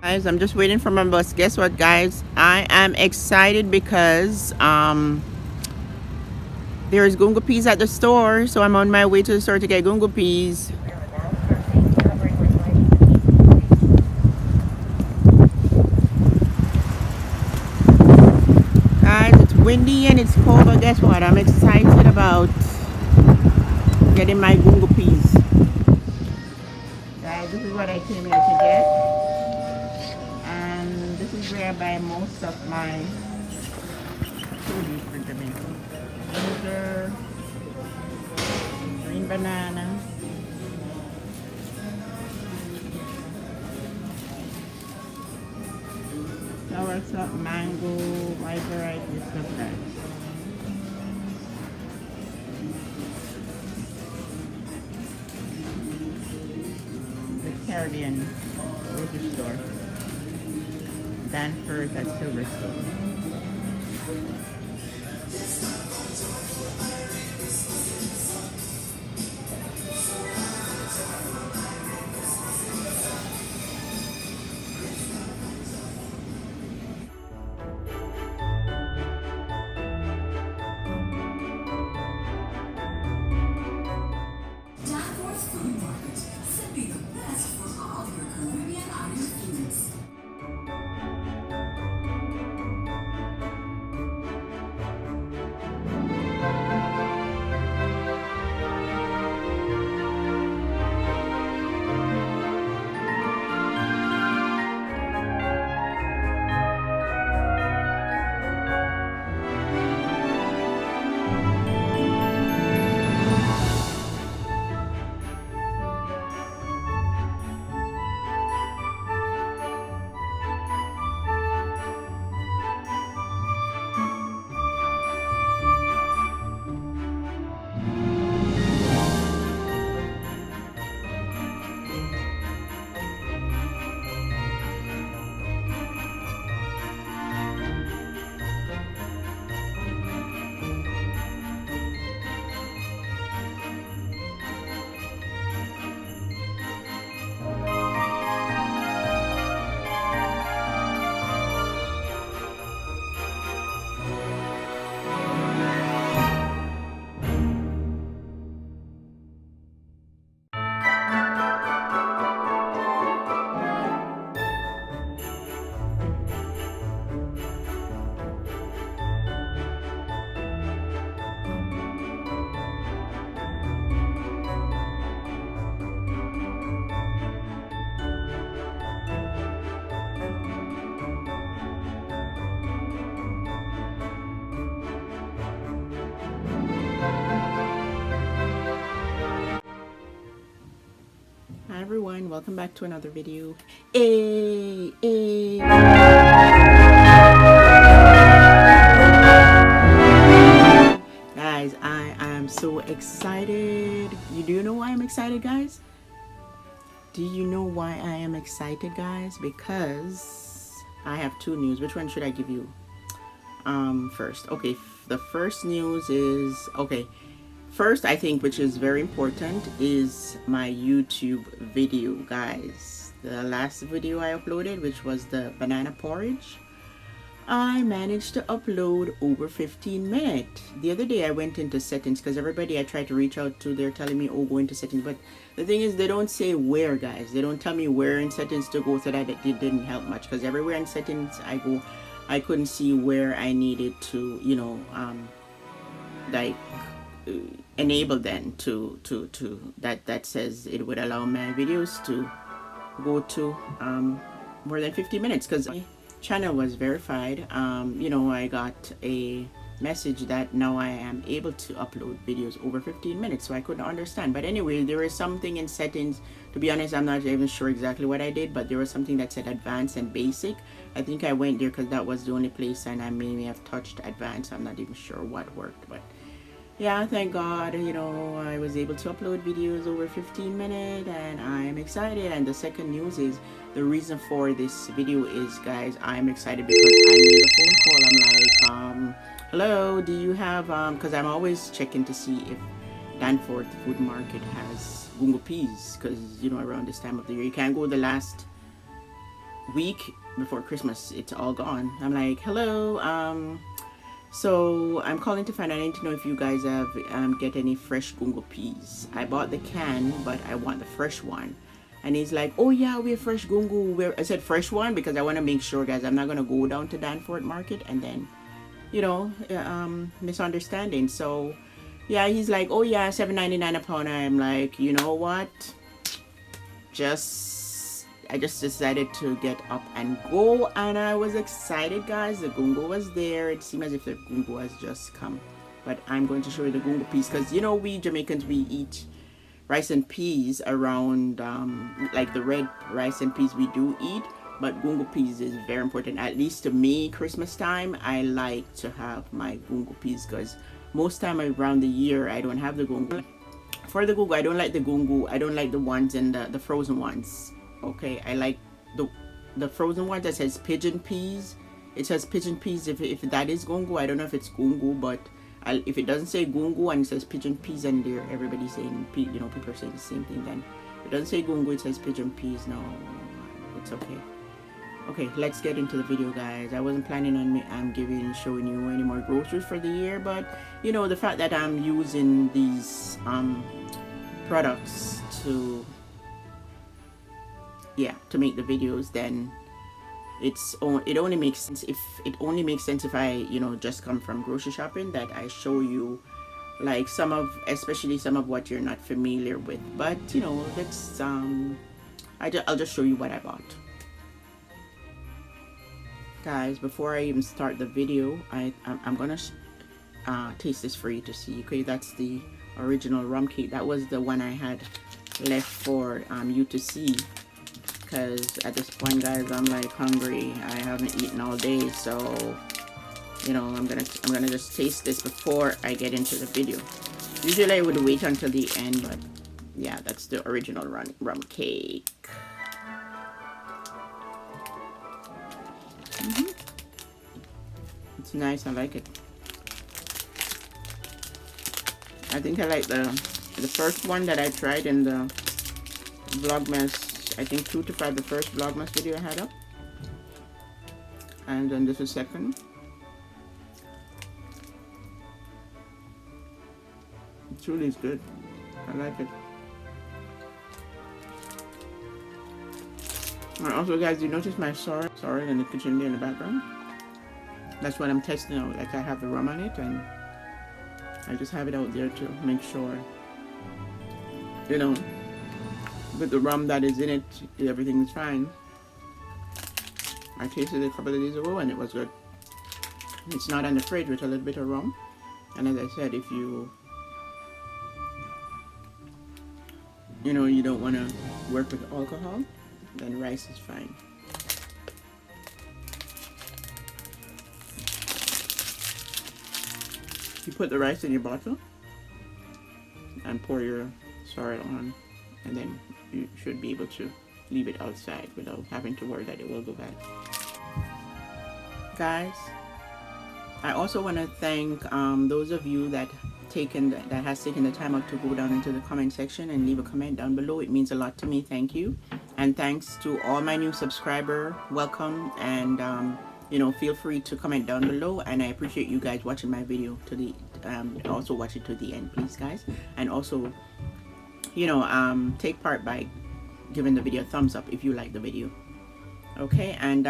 Guys, I'm just waiting for my bus. Guess what, guys? I am excited because there's gungo peas at the store, so I'm on my way to the store to get gungo peas. Guys, it's windy and it's cold, but guess what? I'm excited about getting my gungo peas. Guys, this is what I came here to get, and this is where I buy most of my produce for Jamaica. Ginger, green banana, soursop, mango, wide variety of stuff, guys. The Caribbean grocery store, Danforth at Silverstone. Danforth Food Market, simply the best for all your Caribbean island foods. Hi everyone, welcome back to another video. Hey. Guys, I am so excited. Do you know why I'm excited, guys? Do you know why I am excited, guys? Because I have two news. Which one should I give you first? Okay, the first news is, okay, first, I think, which is very important, is my YouTube video, guys. The last video I uploaded, which was the banana porridge, I managed to upload over 15 minutes. The other day I went into settings, because everybody I try to reach out to, they're telling me, oh, go into settings. But the thing is, they don't say where, guys. They don't tell me where in settings to go, so that it didn't help much. Because everywhere in settings I go, I couldn't see where I needed to, you know, like enable then to that says it would allow my videos to go to more than 50 minutes, because my channel was verified. You know, I got a message that now I am able to upload videos over 15 minutes, so I couldn't understand. But anyway, there is something in settings, to be honest, I'm not even sure exactly what I did, but there was something that said advanced and basic. I think I went there because that was the only place, and I may have touched advanced. I'm not even sure what worked, but yeah, thank God, you know, I was able to upload videos over 15 minutes, and I'm excited. And the second news is, the reason for this video is, guys, I'm excited because I made a phone call. I'm like, hello, do you have, because I'm always checking to see if Danforth Food Market has gungo peas, because, you know, around this time of the year, you can't go the last week before Christmas, it's all gone. I'm like, hello, so I'm calling to find out. I need to know if you guys have get any fresh gungo peas. I bought the can, but I want the fresh one. And he's like, oh yeah, we have fresh gungo. I said fresh one because I want to make sure, guys, I'm not gonna go down to Danforth Market and then, you know, misunderstanding. So yeah, he's like, oh yeah, $7.99 a pound. I'm like, you know what? I just decided to get up and go, and I was excited, guys. The gungo was there. It seemed as if the gungo has just come, but I'm going to show you the gungo peas because, you know, we Jamaicans, we eat rice and peas around like the red rice and peas we do eat, but gungo peas is very important. At least to me, Christmas time, I like to have my gungo peas because most time around the year I don't have the gungo. For the gungo, I don't like the gungo. I don't like the ones in the frozen ones. Okay, I like the frozen one that says pigeon peas. It says pigeon peas. If that is gungo, I don't know if it's gungo, but if it doesn't say gungo and it says pigeon peas and there, everybody's saying, you know, people are saying the same thing. Then if it doesn't say gungo, it says pigeon peas. No, it's okay. Okay, let's get into the video, guys. I wasn't planning on showing you any more groceries for the year, but you know, the fact that I'm using these products to make the videos, then it only makes sense if I, you know, just come from grocery shopping, that I show you like especially some of what you're not familiar with. But you know, that's I'll just show you what I bought. Guys, before I even start the video, I'm gonna taste this for you to see. Okay, that's the original rum cake. That was the one I had left for you to see, because at this point, guys, I'm like hungry. I haven't eaten all day, so you know, I'm gonna just taste this before I get into the video. Usually I would wait until the end, but yeah, that's the original rum cake. It's nice. I like it. I think I like the first one that I tried in the Vlogmas. I think 2 to 5, the first Vlogmas video I had up, and then this is second. It truly is good. I like it. And also, guys, you notice my sorrel in the kitchen there in the background? That's what I'm testing out. Like, I have the rum on it, and I just have it out there to make sure, you know, with the rum that is in it, everything is fine. I tasted it a couple of days ago and it was good. It's not in the fridge with a little bit of rum. And as I said, if you know, you don't want to work with alcohol, then rice is fine. You put the rice in your bottle and pour your sorrel on, and then you should be able to leave it outside without having to worry that it will go bad. Guys, I also want to thank those of you that has taken the time out to go down into the comment section and leave a comment down below. It means a lot to me. Thank you. And thanks to all my new subscriber. Welcome, and you know, feel free to comment down below, and I appreciate you guys watching my video to the also watch it to the end, please, guys. And also, you know, take part by giving the video a thumbs up if you like the video. Okay, and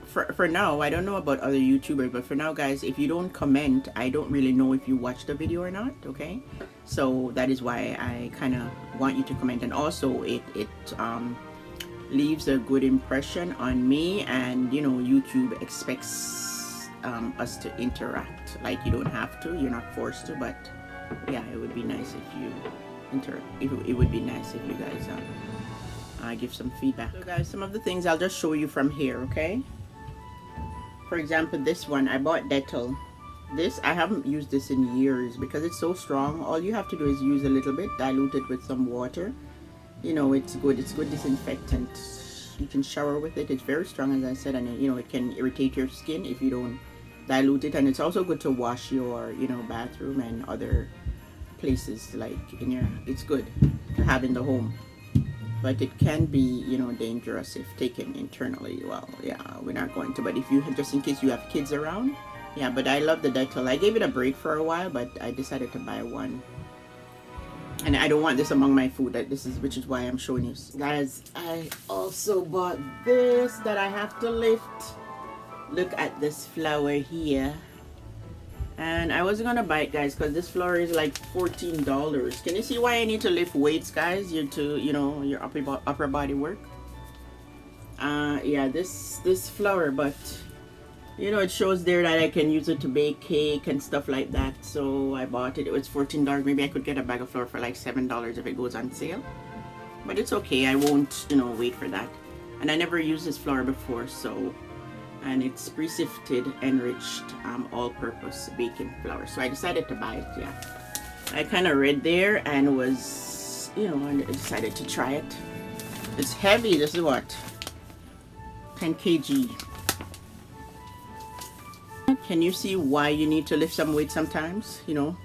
for now, I don't know about other YouTubers, but for now, guys, if you don't comment, I don't really know if you watched the video or not. Okay, so that is why I kind of want you to comment, and also it leaves a good impression on me, and you know, YouTube expects us to interact. Like, you don't have to, you're not forced to, but yeah, it would be nice if you it would be nice if you guys give some feedback. So guys, some of the things I'll just show you from here. Okay, for example, this one I bought Dettol. This, I haven't used this in years because it's so strong. All you have to do is use a little bit, dilute it with some water. You know, it's good disinfectant. You can shower with it. It's very strong, as I said, and you know, it can irritate your skin if you don't dilute it. And it's also good to wash your, you know, bathroom and other places, like in your, it's good to have in the home. but it can be, you know, dangerous if taken internally. Well, yeah, we're not going to, but if you, just in case you have kids around, yeah. But I love the Dettol. I gave it a break for a while, but I decided to buy one. And I don't want this among my food. Which is why I'm showing you guys. I also bought this that I have to lift. Look at this flour here. And I wasn't gonna buy it, guys, because this flour is like $14. Can you see why I need to lift weights, guys? You know, your upper body work. Yeah, this flour, but you know, it shows there that I can use it to bake cake and stuff like that. So I bought it. It was $14. Maybe I could get a bag of flour for like $7 if it goes on sale. But it's okay. I won't, you know, wait for that. And I never used this flour before, so. And it's pre-sifted, enriched, all-purpose baking flour. So I decided to buy it, yeah. I kind of read there and was, you know, I decided to try it. It's heavy. This is what? 10 kg. Can you see why you need to lift some weight sometimes? You know,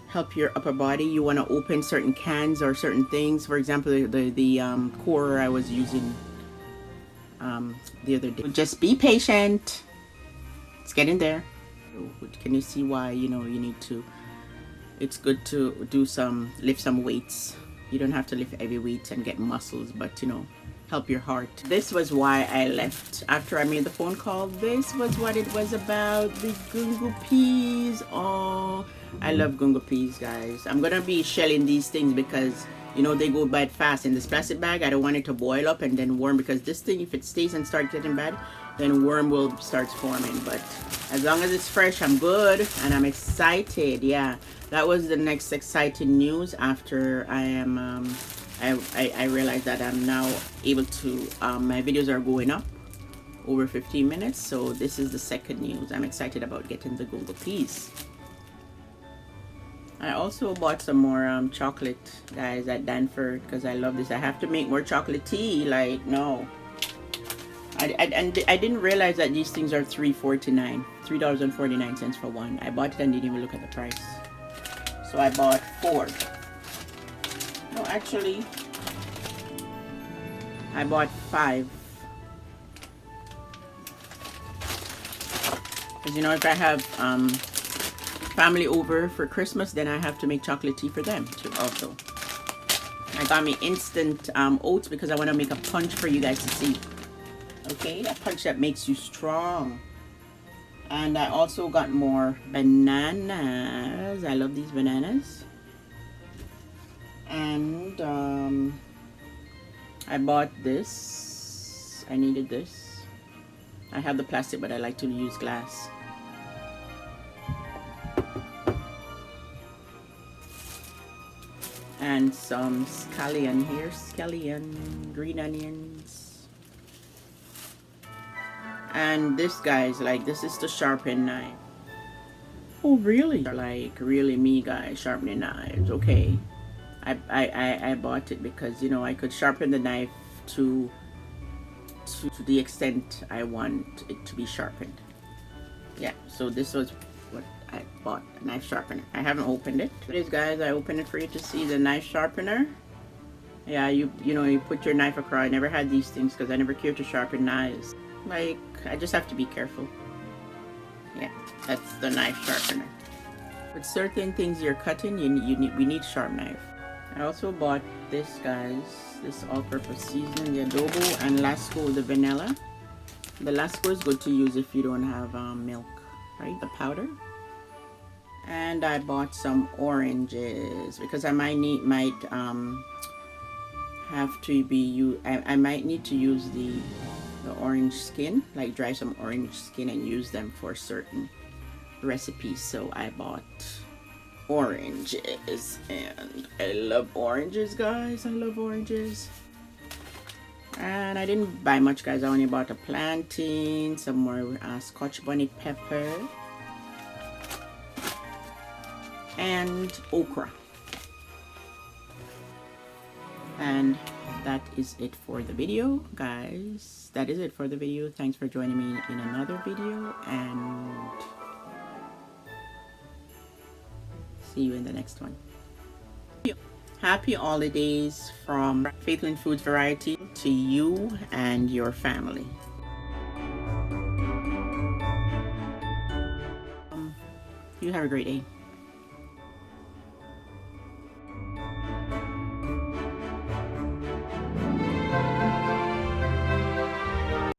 help your upper body. You want to open certain cans or certain things. For example, the core I was using the other day. Just be patient. It's getting there. Can you see why, you know, you need to, it's good to lift some weights. You don't have to lift heavy weights and get muscles, but you know, help your heart. This was why I left after I made the phone call. This was what it was about, the gungo peas. Oh, I love gungo peas, guys. I'm gonna be shelling these things because, you know, they go bad fast. In this plastic bag, I don't want it to boil up and then worm, because this thing, if it stays and starts getting bad, then worm will start forming. But as long as it's fresh, I'm good, and I'm excited. Yeah, that was the next exciting news after I am I realized that I'm now able to my videos are going up over 15 minutes. So this is the second news. I'm excited about getting the gungo peas. I also bought some more chocolate, guys, at Danforth, because I love this. I have to make more chocolate tea. Like, no, I didn't realize that these things are $3.49 for one. I bought it and didn't even look at the price. So I bought 4. No, actually, I bought 5. Because, you know, if I have family over for Christmas, then I have to make chocolate tea for them too also. I got me instant oats because I want to make a punch for you guys to see. Okay, a punch that makes you strong. And I also got more bananas. I love these bananas. And I bought this. I needed this. I have the plastic, but I like to use glass. And some scallion here, scallion, green onions. And this, guys, like, this is the sharpen knife. Oh, really? Like, really, me, guys, sharpening knives. Okay, I bought it because, you know, I could sharpen the knife to the extent I want it to be sharpened. Yeah, so this was what I bought, a knife sharpener. I haven't opened it. Please, guys, I opened it for you to see the knife sharpener. Yeah, you know, you put your knife across. I never had these things because I never cared to sharpen knives. Like, I just have to be careful. Yeah, that's the knife sharpener. With certain things you're cutting, we need sharp knife. I also bought this, guys, this all-purpose seasoning, the adobo, and Lasco, the vanilla. The Lasco is good to use if you don't have milk, right? The powder. And I bought some oranges because I might have to be I might need to use the orange skin, like dry some orange skin and use them for certain recipes. So I bought oranges, and I love oranges, guys. I love oranges. And I didn't buy much, guys. I only bought a plantain, some more scotch bonnet pepper, and okra. And that is it for the video, guys. That is it for the video. Thanks for joining me in another video, and see you in the next one. Happy holidays from Faithland Foods Variety to you and your family. You have a great day.